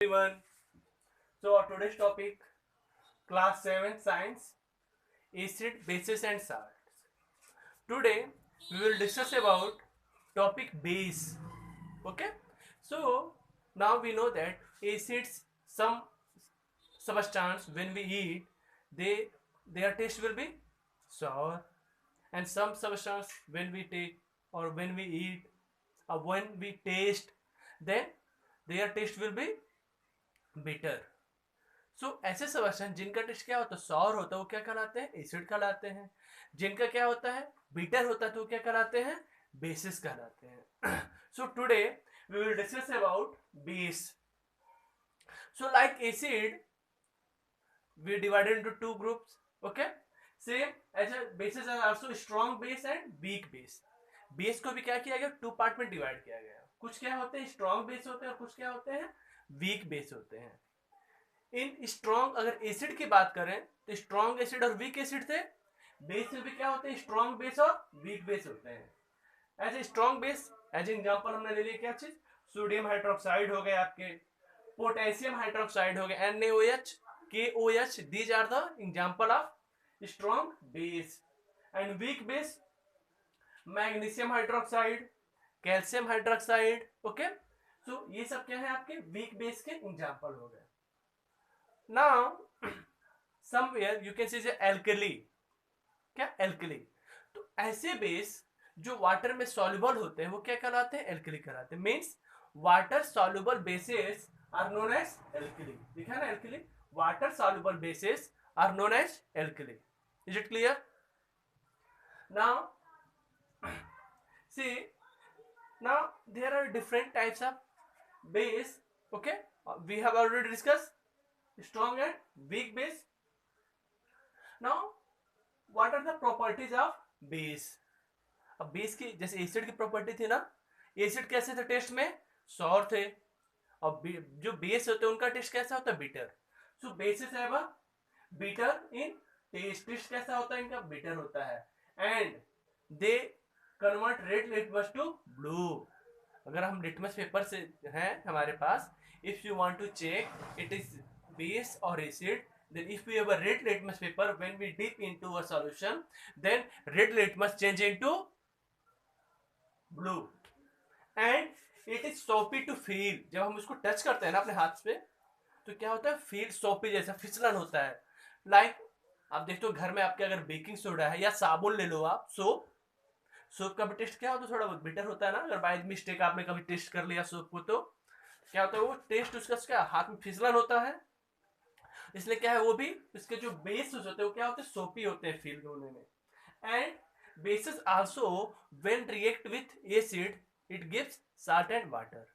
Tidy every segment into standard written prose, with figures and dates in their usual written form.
Everyone. So our today's topic, class 7 science, acid, bases and salts. Today we will discuss about topic base. Okay. So now we know that acids, some substance when we eat, they their taste will be sour, and some substance when we take or when we eat or when we taste, then their taste will be bitter. ऐसे substance जिनका test क्या होता है sorry होता है वो क्या कहलाते हैं एसिड कहलाते हैं। जिनका क्या होता है बिटर होता है तो वो क्या कहलाते हैं बेसिस कहलाते हैं। So today we will discuss about base. So like acid we divided into two groups. Okay, same as a bases are also strong base and weak base. Base को भी क्या किया गया टू पार्ट में divide किया गया। कुछ क्या होते हैं स्ट्रॉन्ग बेस होते हैं और कुछ क्या होते हैं वीक बेस होते हैं। इन स्ट्रॉन्ग अगर एसिड की बात करें तो स्ट्रॉन्ग एसिड और वीक एसिड थे। बेस में भी क्या होते हैं स्ट्रॉन्ग बेस और वीक बेस होते हैं। As a strong base as example हमने ले लिया क्या चीज सोडियम हाइड्रोक्साइड हो गए आपके, पोटेशियम हाइड्रोक्साइड हो गए NaOH, KOH, these are the example of strong base. And weak base magnesium hydroxide, calcium hydroxide. Okay, so ये सब क्या है आपके वीक बेस के एग्जांपल हो गए। Now somewhere you can see alkali. क्या एल्कली? तो ऐसे बेस जो वाटर में सॉल्युबल होते हैं वो क्या कहलाते हैं एल्कली कहलाते हैं। Means water soluble bases are known as alkali. लिखा ना alkali, water soluble bases are known as alkali. Is it clear? Now see, now there are different types of base. Okay, we have already discussed strong and weak base. Now what are the properties of base? अब base की जैसे acid की property थी ना, acid कैसे थे test में sorry थे और जो बेस होते हैं उनका टेस्ट कैसा होता है बिटर। सो बेसिस है बिटर इन टेस्ट। टेस्ट कैसा होता है इनका बिटर होता है। And they convert red litmus to blue. अगर हम लिटमस पेपर से हैं हमारे पास, if you want to check it is base और acid, then if we have a red litmus paper, when we dip into a solution, then red litmus change into blue and it is soapy to feel। जब हम उसको touch करते हैं ना अपने हाथ पे तो क्या होता है फील सोपी जैसा फिसलन होता है। लाइक आप देखते हो घर में आपके अगर बेकिंग सोडा है या साबुन ले लो आप, सोप का भी टेस्ट क्या होता है थोड़ा बहुत बिटर होता है ना। अगर बाय मिस्टेक आपने कभी टेस्ट कर लिया सोप को तो क्या होता है वो टेस्ट उसका क्या हाथ में फिसलन होता है। इसलिए क्या है वो भी इसके जो बेस होते हैं वो क्या होते हैं सोपी होते हैं फील होने में। And bases also when react with acid it gives salt and water.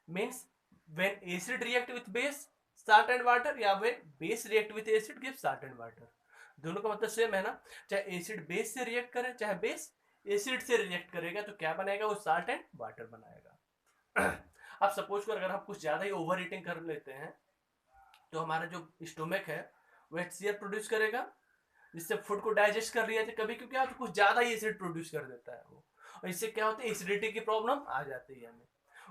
Means when acid react with base salt and water या when base react with acid gives salt and water। दोनों का मतलब same है ना। चाहे acid base से react करे चाहे बेस एसिड से रिएक्ट करेगा तो क्या बनाएगा वो साल्ट एंड वाटर बनाएगा। अब सपोज कर अगर हम कुछ ज्यादा ही ओवर ईटिंग कर लेते हैं तो हमारा जो स्टोमक है वो HCl प्रोड्यूस करेगा जिससे फूड को डाइजेस्ट कर लिया जाए। कभी क्यों क्या तो कुछ ज्यादा ही एसिड प्रोड्यूस कर देता है वो, और इससे क्या होता है एसिडिटी की प्रॉब्लम आ जाती है हमें।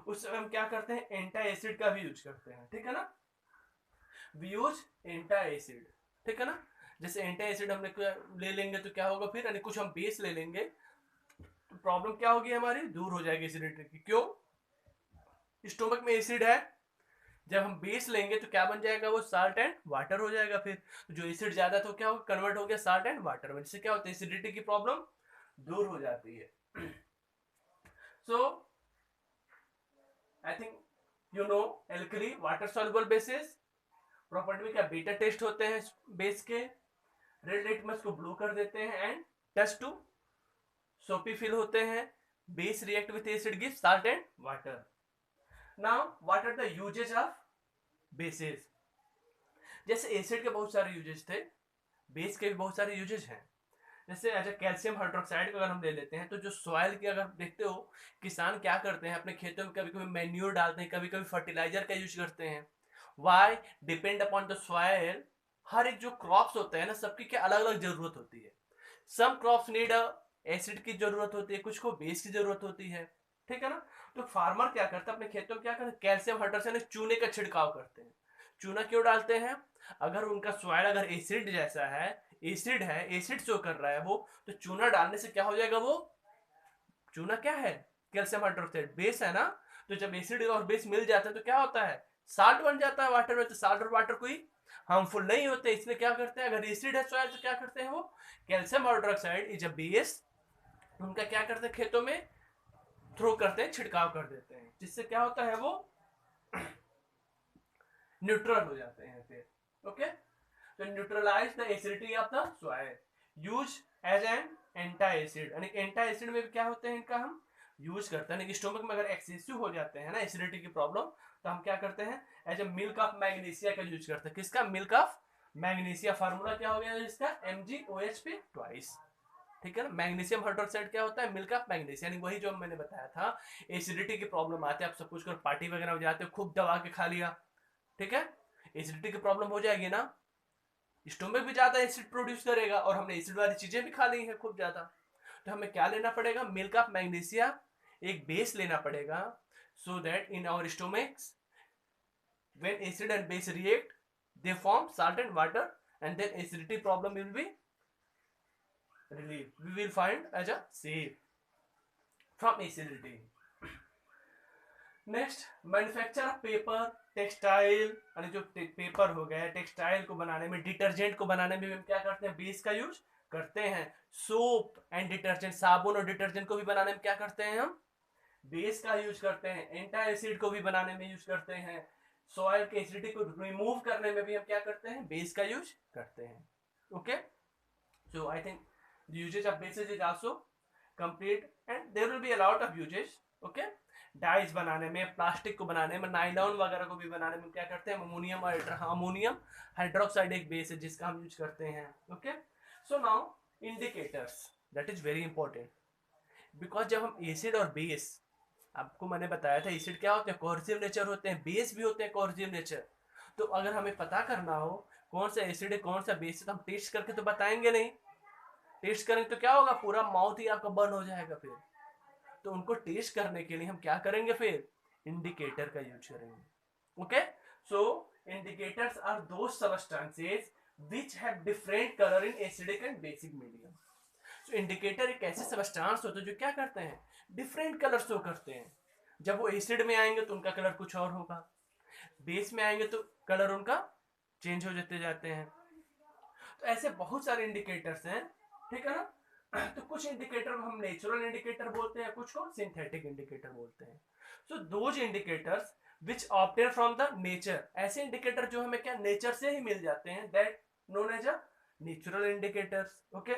उस समय हम क्या करते हैं एंटा एसिड का भी यूज करते हैं। ठीक है ना, वी यूज एंटा एसिड। ठीक है ना, जैसे एंटा एसिड हम ले लेंगे तो क्या होगा फिर यानी कुछ हम बेस ले लेंगे तो प्रॉब्लम क्या होगी हमारी दूर हो जाएगी एसिडिटी की। क्यों? स्टोमक में एसिड है, जब हम बेस लेंगे तो क्या बन जाएगा वो साल्ट एंड वाटर हो जाएगा। फिर जो एसिड ज्यादा था क्या होगा कन्वर्ट हो गया साल्ट एंड वाटर में, जिससे क्या होता है एसिडिटी की प्रॉब्लम दूर हो जाती है। So I think you know alkali water soluble bases property में क्या बीटा टेस्ट होते हैं बेस के, रेड लिटमस को ब्लू कर देते हैं and touch to soapy feel होते हैं। Base react with acid gives salt and water. Now what are the uses of bases? जैसे एसिड के बहुत सारे यूजेस थे, बेस के भी बहुत सारे यूजेस हैं। जैसे एज कैल्शियम हाइड्रोक्साइड का अगर हम ले लेते हैं तो जो सॉइल की अगर देखते हो किसान क्या करते हैं अपने खेतों में कभी कभी मैन्योर डालते हैं, कभी कभी फर्टिलाइजर का यूज करते हैं। Why depend upon the soil. हर एक जो क्रॉप्स होते हैं ना सबकी क्या अलग अलग जरूरत होती है। सम क्रॉप्स नीड एसिड की जरूरत होती है, कुछ को बेस की जरूरत होती है। ठीक है ना। तो फार्मर क्या करता है अपने खेतों में, क्या करते हैं, कैल्शियम हाइड्रोक्साइड चूने का छिड़काव करते हैं। चूना क्यों डालते हैं, अगर उनका सॉइल अगर एसिड जैसा है, एसिड है, एसिड शो कर रहा है वो, तो चूना डालने से क्या हो जाएगा, वो चूना क्या है, कैल्शियम हाइड्रोक्साइड बेस है ना। तो जब एसिड और बेस मिल जाता है तो क्या होता है, साल्ट बन जाता है वाटर में। तो साल्ट और वाटर कोई हार्मफुल नहीं होते, इसलिए क्या करते हैं, अगर एसिड है सॉइल तो क्या करते हैं वो, calcium hydroxide is a base, उनका क्या करते हैं खेतों में थ्रो करते हैं, छिड़काव कर देते हैं, जिससे क्या होता है वो न्यूट्रल हो जाते हैं फिर। ओके, तो neutralize the acidity of the soil, use as an antacid, यानी एंटा एसिड में क्या होते हैं इनका हम यूज करते हैं। स्टोमक में अगर एक्सेसिव हो जाते हैं ना एसिडिटी की प्रॉब्लम, तो हम क्या करते हैं, as a milk of magnesia का यूज करते हैं। किसका, मिल्क ऑफ मैग्नीशिया, फार्मूला क्या हो गया इसका, MgOH पे ट्वाइस। ठीक है ना, मैग्नीशियम हाइड्रोक्साइड क्या होता है, मिल्क ऑफ मैग्नीशिया, यानी वही जो मैंने बताया था, एसिडिटी की प्रॉब्लम आती है, आप सपोज कर पार्टी वगैरह में जाते हो, खूब दबा के खा लिया, ठीक है, एसिडिटी की प्रॉब्लम हो जाएगी ना, स्टोमक भी ज्यादा एसिड प्रोड्यूस करेगा, और हमने एसिड वाली चीजें भी खा ली है खूब ज्यादा। तो हमें क्या लेना पड़ेगा, मिल्क ऑफ मैग्नीशिया, एक बेस लेना पड़ेगा, so that in our stomachs when acid and base react they form salt and water, and then acidity problem will be relieved, we will find as a safe from acidity. Next, manufacture of paper, textile, यानी जो paper हो गया, textile को बनाने में, detergent को बनाने में हम क्या करते हैं, बेस का यूज करते हैं। सोप एंड डिटर्जेंट, साबुन और डिटर्जेंट को भी बनाने में क्या करते हैं हम, बेस का यूज करते हैं। एंटा एसिड को भी बनाने में यूज करते हैं। सॉइल के एसिडिटी को रिमूव करने में भी हम क्या करते हैं, बेस का यूज करते हैं। Okay, so I think usages of bases is also complete, and there will be a lot of usages. Okay, dyes बनाने में, प्लास्टिक को बनाने में, नाइलॉन वगैरह को भी बनाने में क्या करते हैं, अमोनियम हाइड्रोक्साइड एक बेस है जिसका हम यूज करते हैं। Okay, so now indicators, that is very important, because जब हम एसिड और बेस, आपको मैंने बताया था एसिड क्या होते हैं, कोर्सिव नेचर होते हैं, बेस भी होते हैं कोर्सिव नेचर। तो अगर हमें पता करना हो कौन सा एसिड है कौन सा बेस है, तो हम टेस्ट करके तो बताएंगे नहीं, टेस्ट करेंगे तो क्या होगा, पूरा माउथ ही आपका बर्न हो जाएगा फिर। तो उनको टेस्ट करने के लिए हम क्या करेंगे, फिर इंडिकेटर का यूज करेंगे। Okay, so indicators are those substances which have different color in acidic and basic medium. So indicator एक ऐसे सबस्टेंस होते हैं जो क्या करते हैं, डिफरेंट कलर शो करते हैं। जब वो एसिड में आएंगे तो उनका कलर कुछ और होगा, बेस में आएंगे तो कलर उनका चेंज हो जाते जाते हैं। तो ऐसे बहुत सारे इंडिकेटर्स हैं, ठीक है ना। तो कुछ इंडिकेटर को हम नेचुरल इंडिकेटर बोलते हैं, कुछ को सिंथेटिक इंडिकेटर बोलते हैं। So those indicators which obtain from the nature, ऐसे इंडिकेटर जो हमें क्या नेचर से ही मिल जाते हैं, that known as a natural indicators. Okay,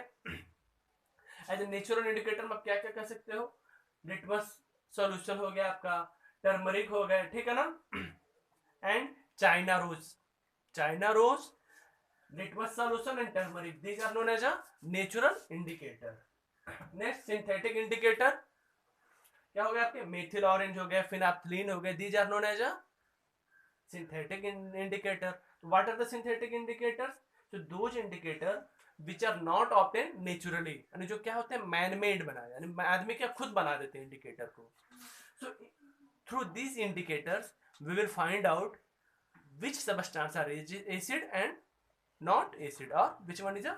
as a natural indicator में आप क्या क्या कर सकते हो, लिटमस सॉल्यूशन हो गया आपका, टर्मरिक हो गया, ठीक है ना, and China rose, litmus solution and turmeric, these are known as a natural indicator. next synthetic indicator क्या हो गया आपके, मेथिल ऑरेंज हो गया, फिनाप्थलीन हो गया, these are known as a synthetic indicator. what are the synthetic indicators? so those indicator which are not obtained naturally, यानी जो क्या होते हैं मैन मेड बनाए, यानी आदमी क्या खुद बना देते हैं इंडिकेटर को। so through these indicators we will find out which substance are acid and not acid, or which one is a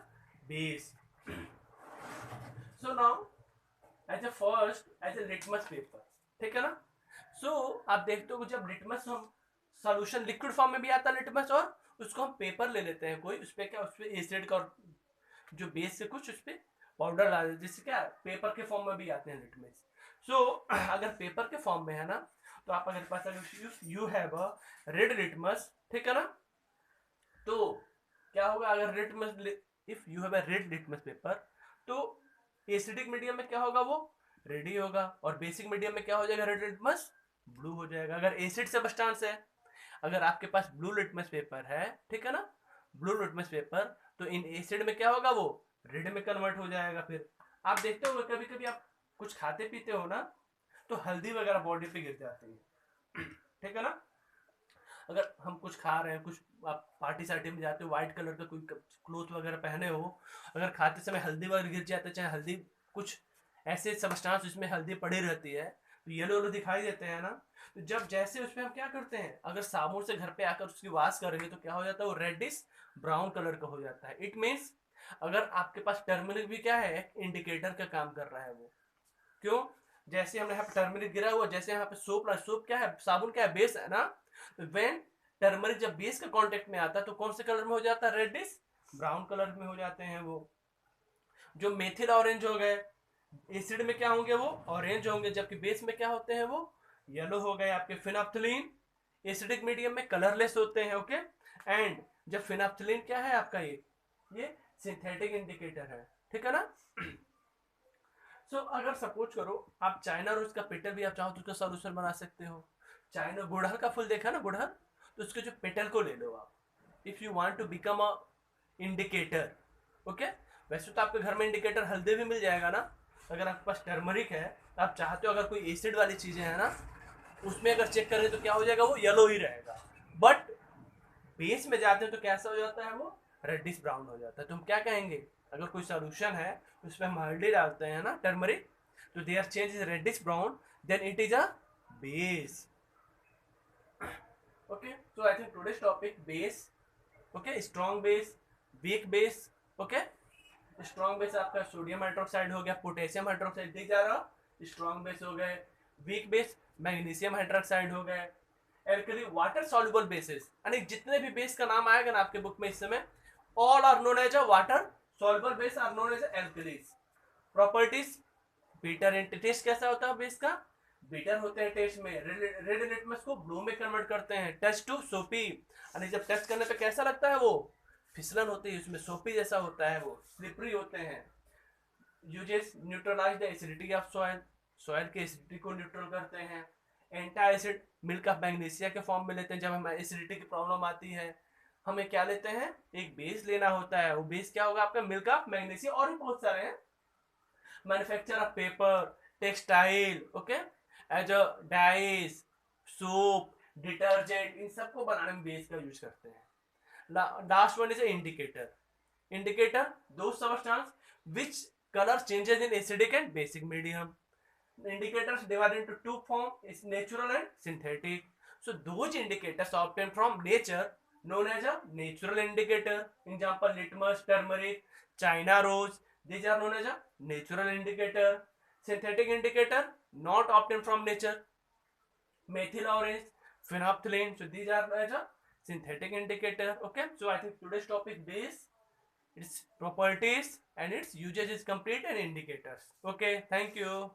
base. so now as a first as a litmus paper, ठीक है ना। so आप देखते हो जब litmus हम solution liquid form में भी आता है लिटमस, और उसको हम पेपर ले लेते हैं कोई, उस पे क्या, उस पे एसिड का और जो बेस से कुछ उस पे पाउडर डाल देते हैं, जिससे क्या पेपर के फॉर्म में भी आते हैं लिटमस। so अगर पेपर के फॉर्म में है ना, तो आप अगर पास you have a red litmus, ठीक है ना, तो क्या होगा, अगर litmus, if you have a red litmus paper, तो एसिडिक मीडियम में क्या होगा, वो रेड ही होगा, और बेसिक मीडियम में क्या हो जाएगा, रेड लिटमस ब्लू हो जाएगा, अगर एसिड सब्सटेंस है। अगर आपके पास ब्लू लिटमस पेपर है, ठीक है ना, ब्लू लिटमस पेपर, तो इन एसिड में क्या होगा, वो रेड में कन्वर्ट हो जाएगा। फिर आप देखते हो कभी कभी आप कुछ खाते पीते हो ना, तो हल्दी वगैरह बॉडी पे गिर जाती है, ठीक है ना। अगर हम कुछ खा रहे हैं, कुछ आप पार्टी सार्टी में जाते हो, व्हाइट कलर का कोई क्लोथ वगैरह पहने हो, अगर खाते समय हल्दी वगैरह गिर जाता है, चाहे हल्दी कुछ ऐसे सबस्टेंस जिसमें हल्दी पड़ी रहती है, तो येलो येलो दिखाई देते हैं ना। तो जब जैसे उस पर हम क्या करते हैं, अगर साबुन से घर पे आकर उसकी वॉश करेंगे तो क्या हो जाता है, वो रेडिश ब्राउन कलर का हो जाता है। इट मीन्स अगर आपके पास टर्मरिक भी क्या है, इंडिकेटर का काम कर रहा है वो। क्यों? जैसे हमने यहाँ पे टर्मरिक गिरा हुआ, जैसे यहाँ पे सोप, सोप क्या है, साबुन क्या है, बेस है ना। तो वेन टर्मरिक जब बेस के कांटेक्ट में आता है तो कौन से कलर में हो जाता है, रेडिश ब्राउन कलर में हो जाते हैं वो। जो मेथिल ऑरेंज हो गए, एसिड में क्या होंगे, वो ऑरेंज होंगे, जबकि बेस में क्या होते हैं, वो येलो हो गए। आपके फिनाप्थलीन एसिडिक मीडियम में कलरलेस होते हैं। ओके, एंड जब फिनाप्थलीन क्या है आपका, ये सिंथेटिक इंडिकेटर है, ठीक है ना। अगर सपोज करो आप चाइना रोज का पेटल भी आप चाहो तो उसका सोल्यूशन बना सकते हो। चाइना गुड़हल का फूल देखा ना, गुड़हल, तो उसके जो पेटल को ले लो आप, if you want to become a indicator. Okay, वैसे तो आपके घर में इंडिकेटर हल्दी भी मिल जाएगा ना। अगर आपके पास टर्मरिक है तो आप चाहते हो अगर कोई एसिड वाली चीजें है ना, उसमें अगर चेक करें तो क्या हो जाएगा, वो येलो ही रहेगा। बट बेस में जाते हैं तो कैसा हो जाता है, वो रेडिश ब्राउन हो जाता है। तो हम क्या कहेंगे, अगर कोई सोल्यूशन है उसमें हम हल्दी डालते हैं ना, टर्मरिक, तो there change is reddish brown, then it is a base. Okay, so I think today's topic base. Okay, strong base, weak base. Okay, strong base आपका सोडियम हाइड्रोक्साइड हो गया, पोटेशियम हाइड्रोक्साइड दिख जा रहा, स्ट्रॉन्ग बेस हो गए। Weak base magnesium hydroxide हो गए। एल्कली वाटर सॉल्युबल बेसिस, यानी जितने भी बेस का नाम आएगा ना आपके बुक में इस समय, all are known as a water soluble base, are known as alkalis. Properties, bitter in taste कैसा होता है बेस का, बीटर होते हैं टेस्ट में, रेड लिटमस को ब्लू में कन्वर्ट करते हैं। टच टू सोपी, यानी जब टच करने पे कैसा लगता है, वो फिसलन होती है उसमें, सोपी जैसा होता है, वो स्लिपरी होते हैं। Uses neutralize the acidity of soil, soil की एसिडिटी को न्यूट्रल करते हैं। Anti acid milk of magnesia के फॉर्म में लेते हैं जब हमें एसिडिटी की प्रॉब्लम आती है। हमें क्या लेते हैं, एक बेस लेना होता है, वो बेस क्या होगा आपका, मिल्क ऑफ मैग्नीशिया, और भी बहुत सारे हैं। Manufacture of paper, textile, okay, as a dyes, soap, detergent, इन सबको बनाने में बेस का यूज करते हैं। Last one is indicator. Indicator, those substance which color changes in acidic and basic medium. The indicators divided into two forms, is natural and synthetic. So those indicators obtained from nature known as a natural indicator. Example, litmus, turmeric, China rose. These are known as a natural indicator. Synthetic indicator not obtained from nature. Methyl orange, phenolphthalein. So these are as a synthetic indicator. Okay. So I think today's topic base, its properties and its usage is complete, and indicators. Okay, thank you.